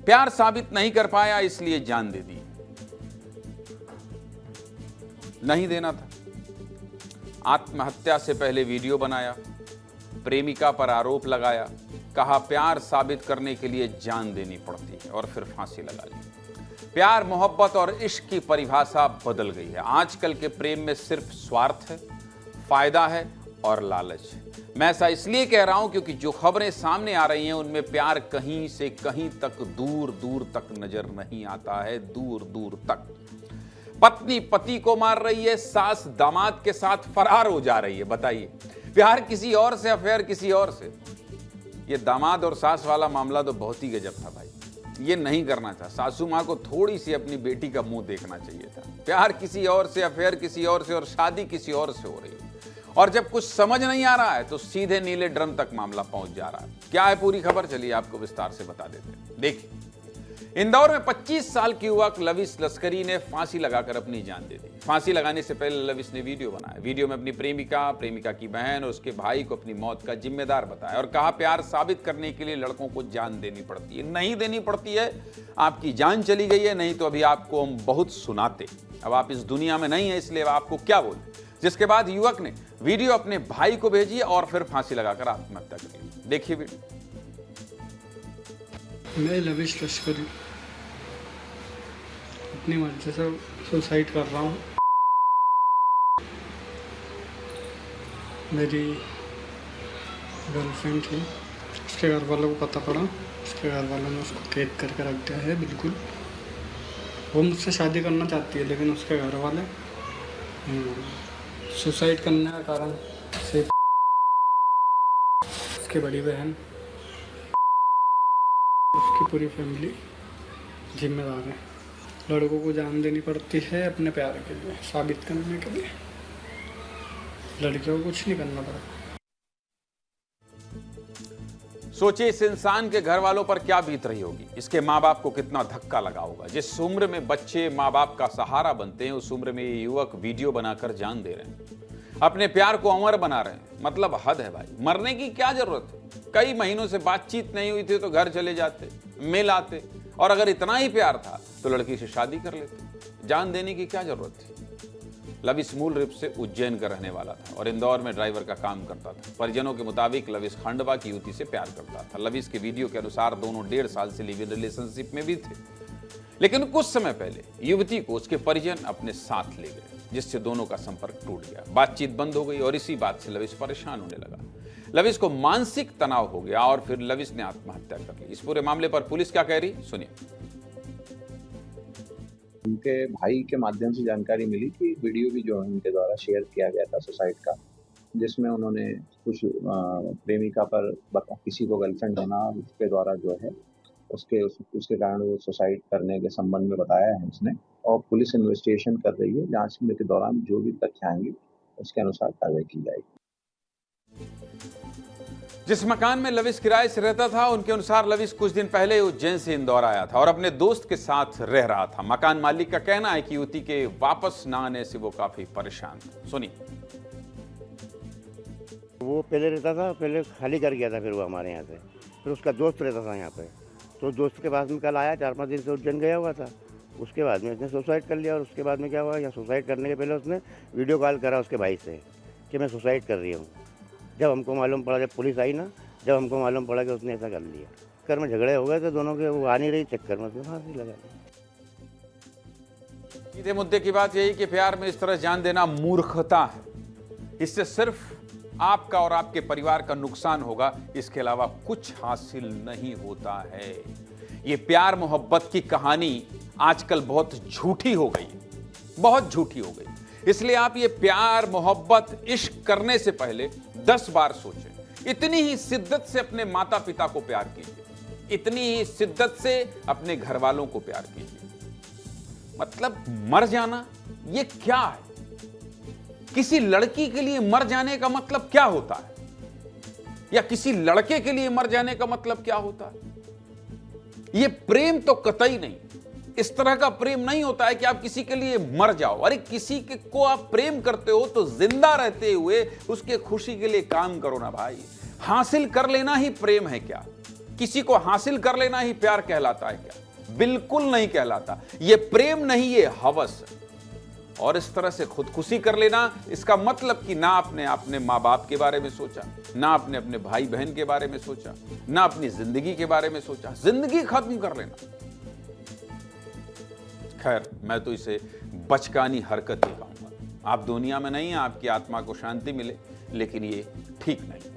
प्यार साबित नहीं कर पाया इसलिए जान दे दी। नहीं देना था। आत्महत्या से पहले वीडियो बनाया, प्रेमिका पर आरोप लगाया, कहा प्यार साबित करने के लिए जान देनी पड़ती है और फिर फांसी लगा ली। प्यार, मोहब्बत और इश्क की परिभाषा बदल गई है। आजकल के प्रेम में सिर्फ स्वार्थ है, फायदा है और लालच है। मैं ऐसा इसलिए कह रहा हूं क्योंकि जो खबरें सामने आ रही हैं उनमें प्यार कहीं से कहीं तक, दूर दूर तक नजर नहीं आता है, दूर दूर तक। पत्नी पति को मार रही है, सास दामाद के साथ फरार हो जा रही है। बताइए, प्यार किसी और से, अफेयर किसी और से। ये दामाद और सास वाला मामला तो बहुत ही गजब था भाई। ये नहीं करना था। सासू माँ को थोड़ी सी अपनी बेटी का मुंह देखना चाहिए था। प्यार किसी और से, अफेयर किसी और से और शादी किसी और से हो रही है। और जब कुछ समझ नहीं आ रहा है तो सीधे नीले ड्रम तक मामला पहुंच जा रहा है। क्या है पूरी खबर, चलिए आपको विस्तार से बता देते हैं। देखिए, इंदौर में 25 साल की युवक लविश लश्करी ने फांसी लगाकर अपनी जान दे दी। फांसी लगाने से पहले लविश ने वीडियो बनाया। वीडियो में अपनी प्रेमिका की बहन और उसके भाई को अपनी मौत का जिम्मेदार बताया और कहा प्यार साबित करने के लिए लड़कों को जान देनी पड़ती है। नहीं देनी पड़ती है, आपकी जान चली गई है, नहीं तो अभी आपको हम बहुत सुनाते। अब आप इस दुनिया में नहीं है इसलिए आपको क्या बोले। जिसके बाद युवक ने वीडियो अपने भाई को भेजी और फिर फांसी लगाकर आत्महत्या कर ली। देखिए वीडियो। मैं लविश लश्करी अपनी मर्जी से सुसाइड कर रहा हूँ। मेरी गर्लफ्रेंड थी, उसके घर वालों को पता पड़ा, उसके घर वालों ने उसको कैद करके रख दिया है। बिल्कुल वो मुझसे शादी करना चाहती है लेकिन उसके घर वाले सुसाइड करने का कारण सिर्फ उसकी बड़ी बहन, उसकी पूरी फैमिली जिम्मेदार है। लड़कों को जान देनी पड़ती है अपने प्यार के लिए, साबित करने के लिए। लड़कियों को कुछ नहीं करना पड़ा। सोचिए इस इंसान के घर वालों पर क्या बीत रही होगी, इसके माँ बाप को कितना धक्का लगा होगा। जिस उम्र में बच्चे माँ बाप का सहारा बनते हैं उस उम्र में ये युवक वीडियो बनाकर जान दे रहे हैं, अपने प्यार को अमर बना रहे हैं। मतलब हद है भाई। मरने की क्या जरूरत है? कई महीनों से बातचीत नहीं हुई थी तो घर चले जाते, मिल आते, और अगर इतना ही प्यार था तो लड़की से शादी कर लेते। जान देने की क्या जरूरत थी? लविश मूल रूप से उज्जैन का रहने वाला था और इंदौर में ड्राइवर का काम करता था। परिजनों के मुताबिक लविश खंडवा की युवती से प्यार करता था। लविश के वीडियो के अनुसार दोनों 1.5 साल से लिव इन रिलेशनशिप में भी थे, लेकिन कुछ समय पहले युवती को उसके परिजन अपने साथ ले गए, जिससे दोनों का संपर्क टूट गया। बातचीत बंद हो गई और इसी बात से लविश परेशान होने लगा। लविश को मानसिक तनाव हो गया और फिर लविश ने आत्महत्या कर ली। इस पूरे मामले पर पुलिस क्या कह रही, सुनिए। उनके भाई के माध्यम से जानकारी मिली कि वीडियो भी जो है उनके द्वारा शेयर किया गया था सुसाइड का, जिसमें उन्होंने कुछ प्रेमिका पर किसी को गर्लफ्रेंड होना उसके द्वारा जो है उसके कारण वो सुसाइड करने के संबंध में बताया है उसने। और पुलिस इन्वेस्टिगेशन कर रही है। जांच के दौरान जो भी तथ्य आएंगे उसके अनुसार कार्रवाई की जाएगी। जिस मकान में लविश किराए से रहता था उनके अनुसार लविश कुछ दिन पहले उज्जैन से इंदौर आया था और अपने दोस्त के साथ रह रहा था। मकान मालिक का कहना है कि युवती के वापस न आने से वो काफी परेशान था। सुनिए। वो पहले रहता था, पहले खाली कर गया था, फिर वो हमारे यहाँ से, फिर उसका दोस्त रहता था यहाँ पे, तो दोस्त के पास में कल आया, 4-5 दिन से उज्जैन गया हुआ था। उसके बाद में उसने सुसाइड कर लिया और उसके बाद में क्या हुआ, यहाँ सुसाइड करने के पहले उसने वीडियो कॉल करा उसके भाई से कि मैं सुसाइड कर रही हूँ। जब हमको मालूम पड़ा, जब पुलिस आई ना, जब हमको मालूम पड़ा कि उसने ऐसा कर लिया, चक्कर में झगड़े हो गए थे दोनों के, वो आ नहीं रही, चक्कर में उसने फांसी लगा दी। सीधे मुद्दे की बात यही कि प्यार में इस तरह जान देना मूर्खता है। इससे सिर्फ आपका और आपके परिवार का नुकसान होगा, इसके अलावा कुछ हासिल नहीं होता है। ये प्यार मोहब्बत की कहानी आजकल बहुत झूठी हो गई, बहुत झूठी हो गई। इसलिए आप ये प्यार मोहब्बत इश्क करने से पहले 10 बार सोचें। इतनी ही शिद्दत से अपने माता पिता को प्यार कीजिए, इतनी ही शिद्दत से अपने घर वालों को प्यार कीजिए। मतलब मर जाना ये क्या है? किसी लड़की के लिए मर जाने का मतलब क्या होता है, या किसी लड़के के लिए मर जाने का मतलब क्या होता है? ये प्रेम तो कतई नहीं। इस तरह का प्रेम नहीं होता है कि आप किसी के लिए मर जाओ। अरे किसी को आप प्रेम करते हो तो जिंदा रहते हुए उसके खुशी के लिए काम करो ना भाई। हासिल कर लेना ही प्रेम है क्या? किसी को हासिल कर लेना ही प्यार कहलाता है क्या? बिल्कुल नहीं कहलाता। ये प्रेम नहीं, ये हवस है। और इस तरह से खुदकुशी कर लेना, इसका मतलब कि ना आपने अपने माँ बाप के बारे में सोचा, ना आपने अपने भाई बहन के बारे में सोचा, ना अपनी जिंदगी के बारे में सोचा। जिंदगी खत्म कर लेना, खैर मैं तो इसे बचकानी हरकत ही कहूंगा। आप दुनिया में नहीं हैं, आपकी आत्मा को शांति मिले, लेकिन ये ठीक नहीं।